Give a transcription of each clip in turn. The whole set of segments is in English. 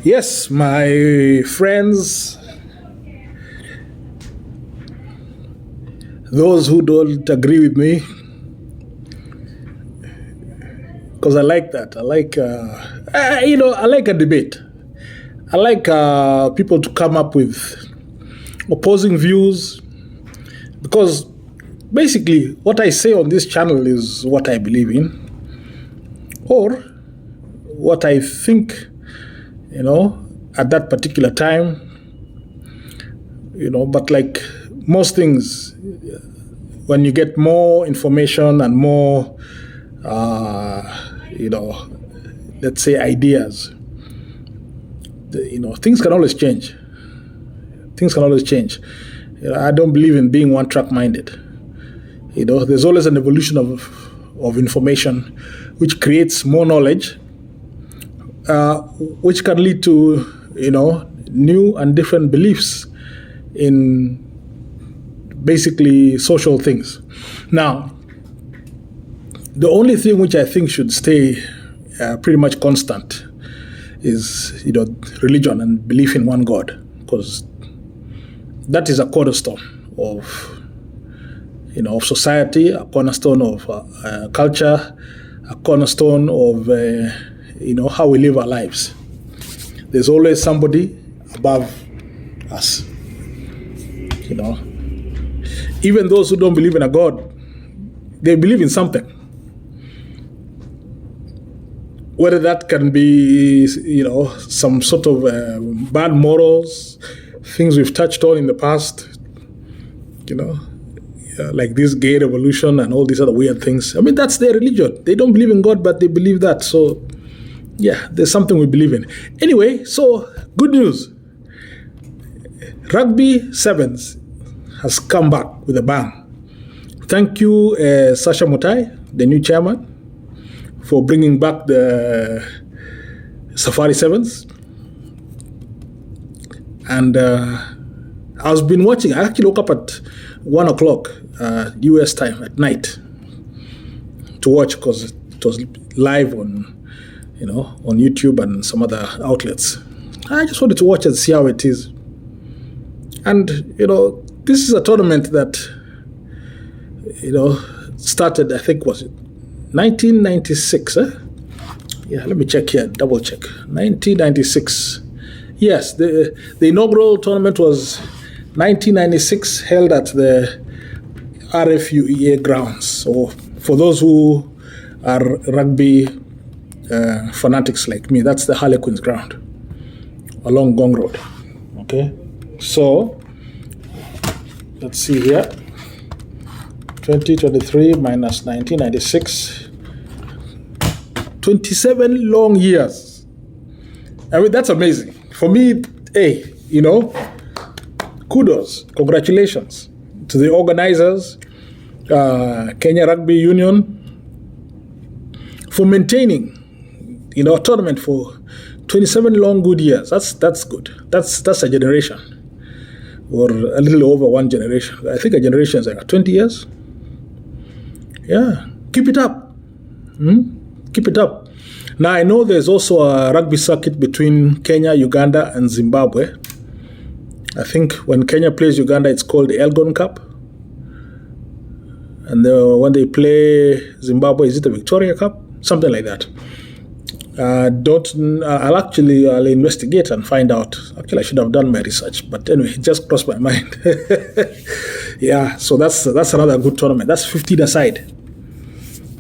Yes, my friends, those who don't agree with me, because I like that. I like, I like a debate. I like people to come up with opposing views, because basically what I say on this channel is what I believe in, or what I think, at that particular time, but like most things, when you get more information and more, let's say ideas, things can always change. Things can always change. I don't believe in being one-track minded. There's always an evolution of information, which creates more knowledge, which can lead to, new and different beliefs in basically social things. Now, the only thing which I think should stay pretty much constant is, religion and belief in one God, because that is a cornerstone of society, a cornerstone of culture, a cornerstone of how we live our lives. There's always somebody above us. Even those who don't believe in a God, they believe in something. Whether that can be, some sort of bad morals, things we've touched on in the past, like this gay revolution and all these other weird things. I mean, that's their religion. They don't believe in God, but they believe that. So, yeah, there's something we believe in. Anyway, so good news. Rugby Sevens has come back with a bang. Thank you, Sasha Mutai, the new chairman, for bringing back the Safari Sevens. And I've been watching. I actually woke up at 1 o'clock US time at night to watch, because it was live on YouTube and some other outlets. I just wanted to watch and see how it is. And this is a tournament that started, I think, was it 1996? Yeah, let me check here, double check. 1996. Yes, the inaugural tournament was 1996, held at the RFUEA grounds. So for those who are rugby fanatics like me, that's the Harlequins ground along Gong Road. Okay, so let's see here. 2023 minus 1996. 27 long years. I mean, that's amazing. For me, hey, kudos, congratulations to the organizers, Kenya Rugby Union, for maintaining, a tournament for 27 long good years. That's good. That's a generation, or a little over one generation. I think a generation is like 20 years. Yeah, keep it up. Keep it up. Now, I know there's also a rugby circuit between Kenya, Uganda, and Zimbabwe. I think when Kenya plays Uganda, it's called the Elgon Cup. And when they play Zimbabwe, is it the Victoria Cup? Something like that. I'll investigate and find out. Actually, I should have done my research, but anyway, it just crossed my mind. Yeah, so that's another good tournament. That's 15 aside.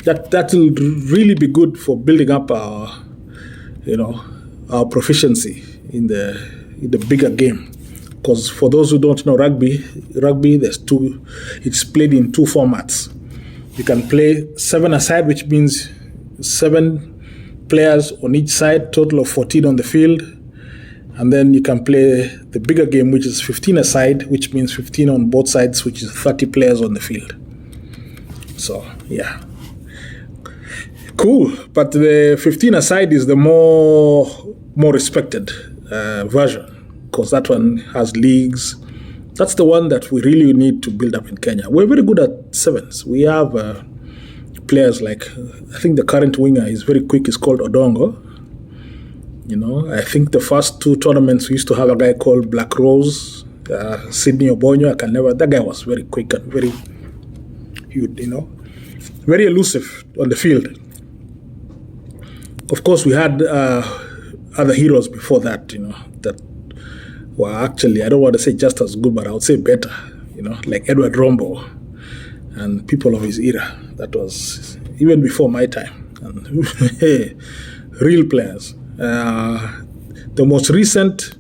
That will really be good for building up our proficiency in the bigger game. Because for those who don't know rugby, it's played in two formats. You can play 7 aside, which means 7 players on each side, total of 14 on the field. And then you can play the bigger game, which is 15 aside, which means 15 on both sides, which is 30 players on the field. So, yeah. Cool. But the 15 aside is the more respected version, because that one has leagues. That's the one that we really need to build up in Kenya. We're very good at sevens. We have players like, I think the current winger is very quick. He's called Odongo. I think the first two tournaments we used to have a guy called Black Rose, Sydney Obonyo. That guy was very quick and very elusive on the field. Of course, we had other heroes before that, that were actually, I don't want to say just as good, but I would say better, like Edward Rombo and people of his era. That was even before my time. And real players. The most recent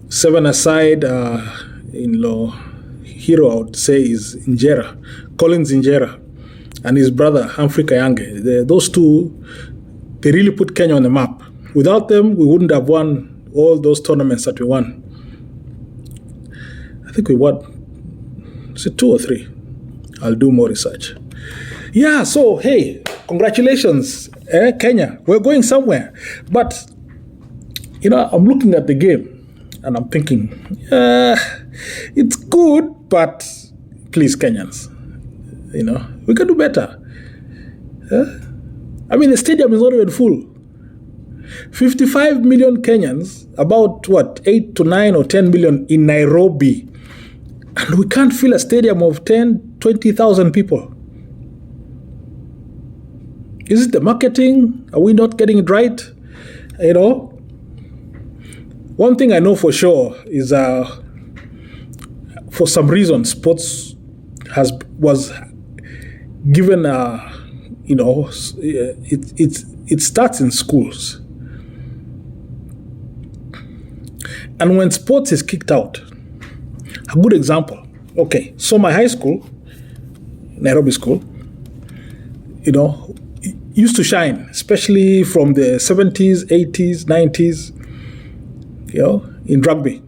seven-a-side hero, I would say, is Collins Injera, and his brother, Humphrey Kayange. Those two, they really put Kenya on the map. Without them, we wouldn't have won all those tournaments that we won. I think we won, is it 2 or 3? I'll do more research. Yeah, so, hey, congratulations, Kenya. We're going somewhere. But, I'm looking at the game and I'm thinking, it's good, but please, Kenyans, we can do better. The stadium is not even full. 55 million Kenyans, about 8 to 9 or 10 million in Nairobi. And we can't fill a stadium of 10, 20,000 people. Is it the marketing? Are we not getting it right? One thing I know for sure is for some reason, sports was given it starts in schools. And when sports is kicked out, a good example, so my high school, Nairobi School, used to shine, especially from the 70s, 80s, 90s, in rugby.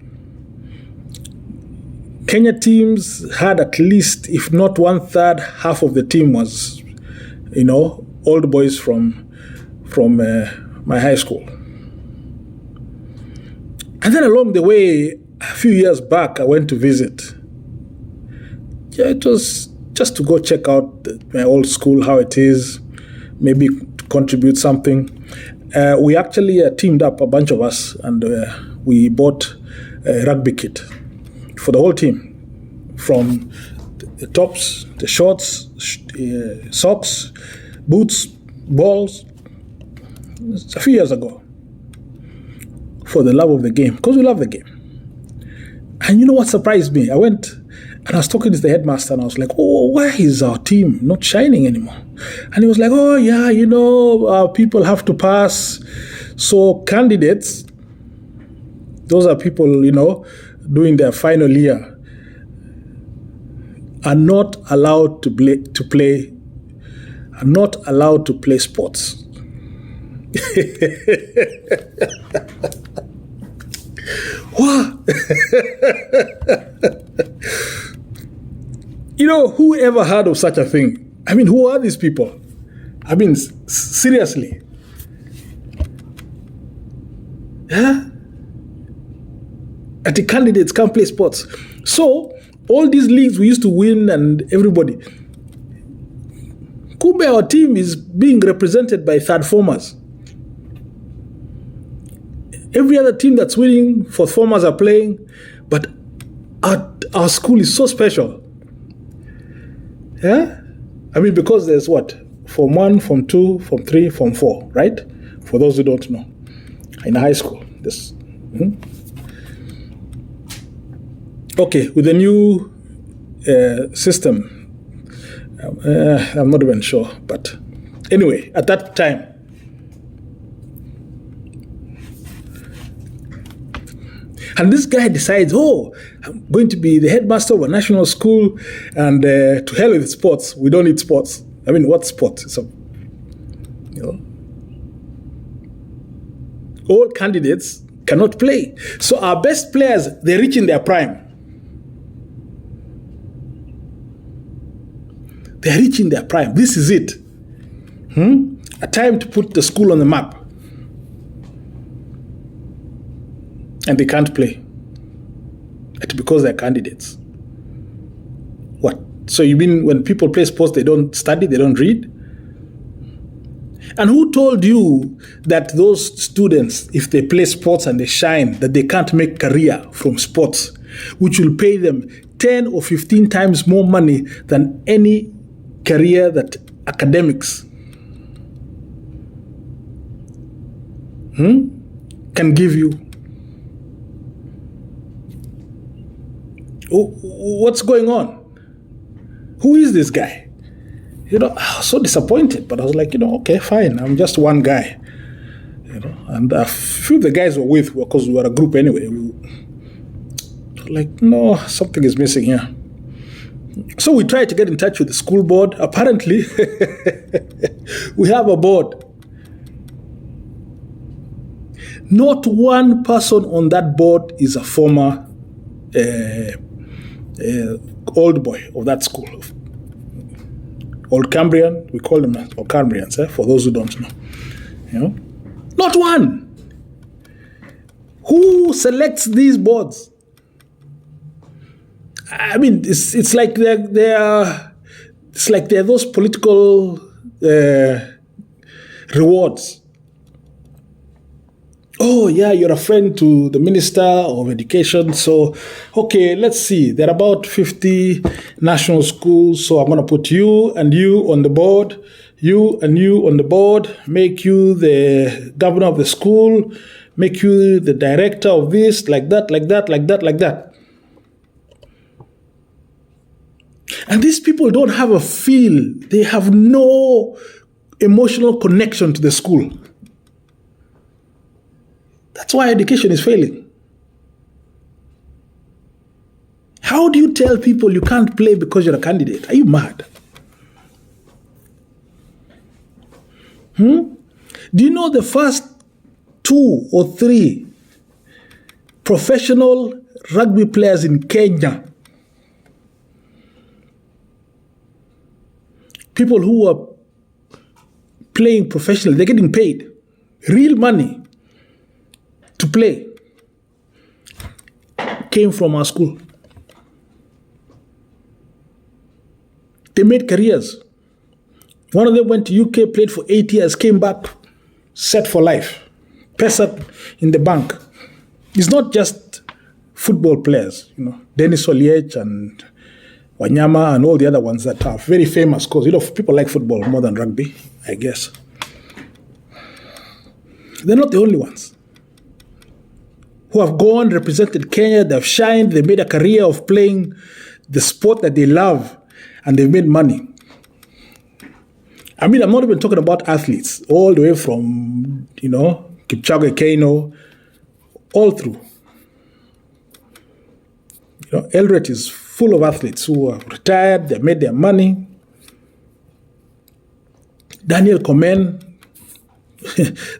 Kenya teams had at least, if not 1/3, half of the team was, old boys from my high school. And then along the way, a few years back, I went to visit. Yeah, it was just to go check out my old school, how it is, maybe contribute something. We actually teamed up, a bunch of us, and we bought a rugby kit for the whole team, from the tops, the shorts, socks, boots, balls. It's a few years ago, for the love of the game, because we love the game. And you know what surprised me? I went and I was talking to the headmaster, and I was like, why is our team not shining anymore? And he was like, people have to pass. So candidates, those are people, doing their final year, are not allowed to play sports. What? Who ever heard of such a thing? Who are these people? Seriously. Huh? And the candidates can't play sports. So, all these leagues we used to win and everybody. Kumbe, our team is being represented by third formers. Every other team that's winning, fourth formers are playing, but our school is so special. Yeah? Because there's Form 1, Form 2, Form 3, Form 4, right? For those who don't know. In high school. Okay, with the new system, I'm not even sure, but anyway, at that time, and this guy decides, I'm going to be the headmaster of a national school, and to hell with sports. We don't need sports. What sport? All candidates cannot play. So our best players, they're reaching their prime. They're reaching their prime. This is it. A time to put the school on the map. And they can't play. It's because they're candidates. What? So you mean when people play sports, they don't study, they don't read? And who told you that those students, if they play sports and they shine, that they can't make career from sports, which will pay them 10 or 15 times more money than any career that academics can give you? What's going on? Who is this guy? I was so disappointed, but I was like, okay, fine. I'm just one guy. And a few of the guys were with, because we were a group anyway. We were like, no, something is missing here. So we tried to get in touch with the school board. Apparently, we have a board. Not one person on that board is a former old boy of that school. Old Cambrian, we call them Old Cambrians, for those who don't know. Not one. Who selects these boards? I mean, it's like they're those political rewards. Oh, yeah, you're a friend to the Minister of Education. So, okay, let's see. There are about 50 national schools. So I'm going to put you and you on the board, you and you on the board, make you the governor of the school, make you the director of this, like that, like that, like that, like that. And these people don't have a feel. They have no emotional connection to the school. That's why education is failing. How do you tell people you can't play because you're a candidate? Are you mad? Do you know the first 2 or 3 professional rugby players in Kenya? People who are playing professionally, they're getting paid real money to play, came from our school. They made careers. One of them went to UK, played for 8 years, came back, set for life. Pesa in the bank. It's not just football players, Dennis Oliech and Wanyama and all the other ones that are very famous, because people like football more than rugby, I guess. They're not the only ones who have gone, represented Kenya, they've shined, they made a career of playing the sport that they love, and they've made money. I mean, I'm not even talking about athletes, all the way from, Kipchoge Keino, all through. Eldoret is full of athletes who are retired, they've made their money. Daniel Komen,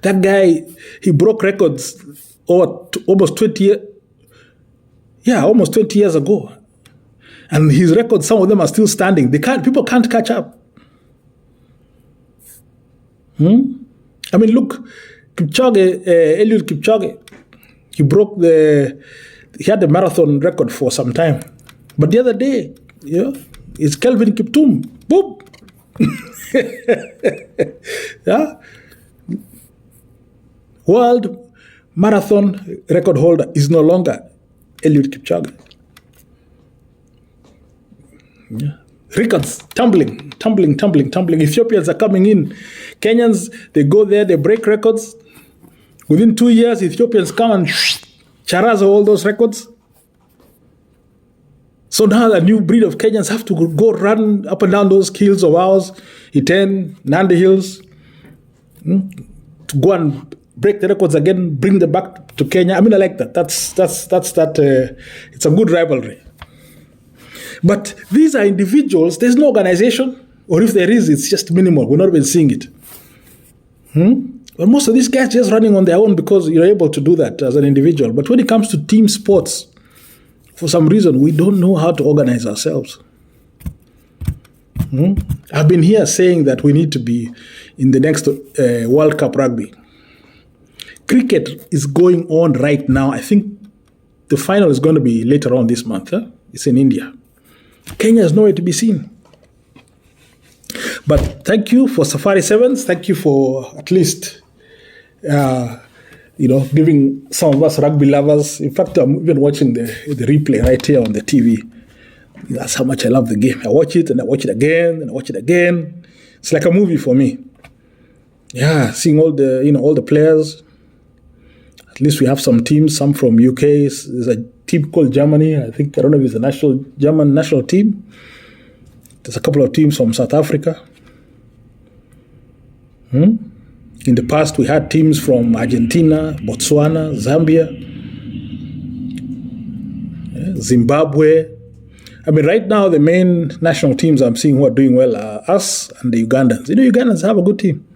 that guy, he broke records almost 20 years. Yeah, almost 20 years ago. And his records, some of them are still standing. People can't catch up. I mean, look, Kipchoge, Eliud Kipchoge, he had the marathon record for some time. But the other day, it's Kelvin Kiptum. Boom. Yeah. World marathon record holder is no longer Eliud Kipchoge. Yeah. Records tumbling. Ethiopians are coming in. Kenyans, they go there, they break records. Within 2 years, Ethiopians come and charaza all those records. So now the new breed of Kenyans have to go run up and down those hills of ours, Iten, Nandi Hills, to go and break the records again, bring them back to Kenya. I mean, I like that. That's it's a good rivalry. But these are individuals. There's no organization, or if there is, it's just minimal. We're not even seeing it. But most of these guys just running on their own because you're able to do that as an individual. But when it comes to team sports, for some reason, we don't know how to organize ourselves. I've been here saying that we need to be in the next World Cup rugby. Cricket is going on right now. I think the final is going to be later on this month. It's in India. Kenya is nowhere to be seen. But thank you for Safari Sevens. Thank you for at least, giving some of us rugby lovers. In fact, I'm even watching the replay right here on the TV. That's how much I love the game. I watch it and I watch it again and I watch it again. It's like a movie for me. Yeah, seeing all the players. At least we have some teams, some from UK. There's a team called Germany. I don't know if it's a German national team. There's a couple of teams from South Africa. In the past, we had teams from Argentina, Botswana, Zambia, Zimbabwe. I mean, right now, the main national teams I'm seeing who are doing well are us and the Ugandans. Ugandans have a good team.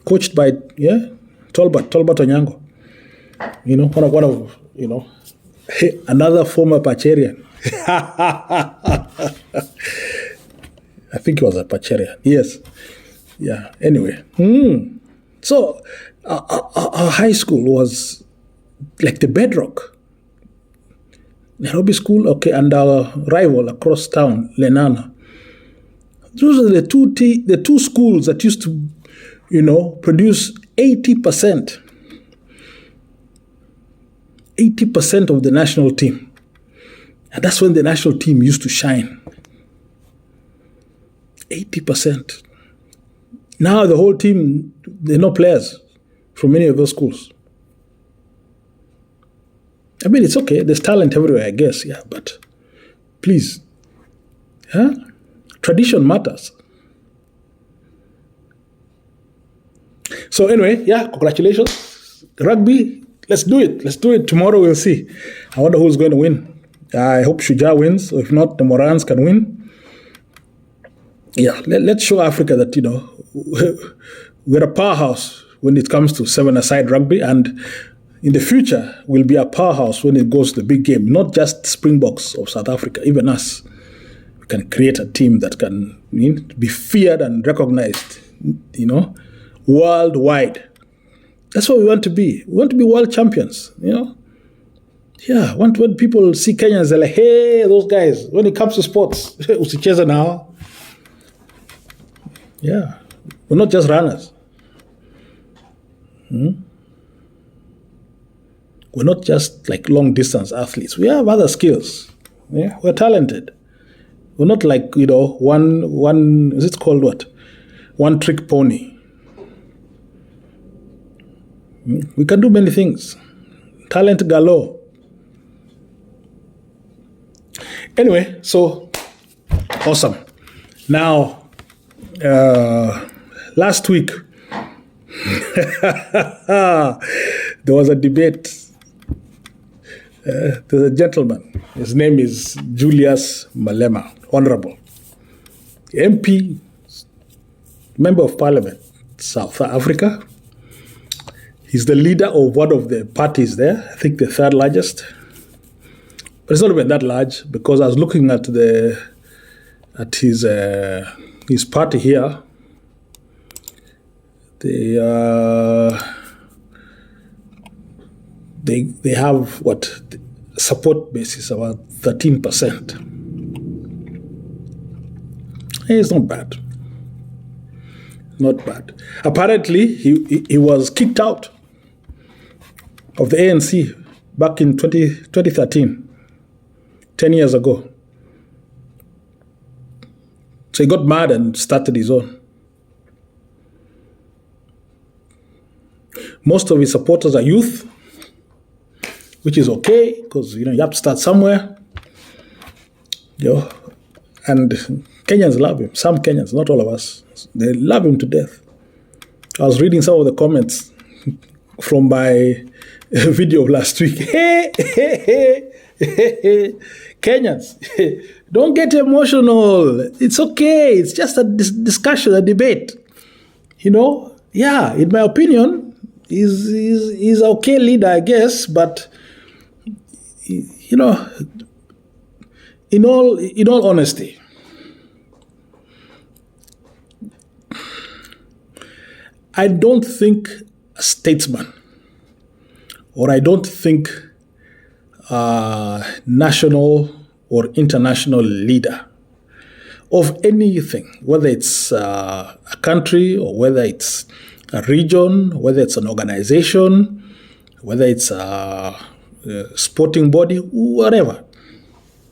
Coached by, Tolbert Onyango. One of another former Pacherian. I think he was a Pacherian. Yes. Yeah. Anyway. So, our high school was like the bedrock. Nairobi School, okay, and our rival across town, Lenana. Those are the two schools that used to, produce 80% of the national team. And that's when the national team used to shine. 80%. Now the whole team, there are no players from many of those schools. I mean, it's okay. There's talent everywhere, I guess. Yeah, but please. Tradition matters. So anyway, congratulations. Rugby, let's do it. Let's do it. Tomorrow we'll see. I wonder who's going to win. I hope Shujaa wins. Or if not, the Morans can win. Yeah, let's show Africa that, we're a powerhouse when it comes to seven-a-side rugby, and in the future, we'll be a powerhouse when it goes to the big game, not just Springboks of South Africa, even us. We can create a team that can be feared and recognized, worldwide. That's what we want to be. We want to be world champions, Yeah, when people see Kenyans, they're like, hey, those guys, when it comes to sports, usicheza now. Yeah, we're not just runners. We're not just like long distance athletes. We have other skills. Yeah, we're talented. We're not like, one is it called what? One trick pony. We can do many things. Talent galore. Anyway, so awesome. Now, last week, there was a debate. There's a gentleman. His name is Julius Malema, Honorable MP, Member of Parliament, South Africa. He's the leader of one of the parties there, I think the third largest. But it's not even that large, because I was looking at his party here. They have support basis about 13%. It's not bad. Not bad. Apparently, he was kicked out of the ANC back in 2013, 10 years ago. So he got mad and started his own. Most of his supporters are youth, which is okay, because you have to start somewhere. And Kenyans love him. Some Kenyans, not all of us. They love him to death. I was reading some of the comments from my video of last week. Kenyans, don't get emotional. It's okay. It's just a discussion, a debate. Yeah, in my opinion, he's an okay leader, I guess, but in all honesty, I don't think a statesman, or I don't think a national or international leader, of anything, whether it's a country or whether it's a region, whether it's an organization, whether it's a sporting body, whatever.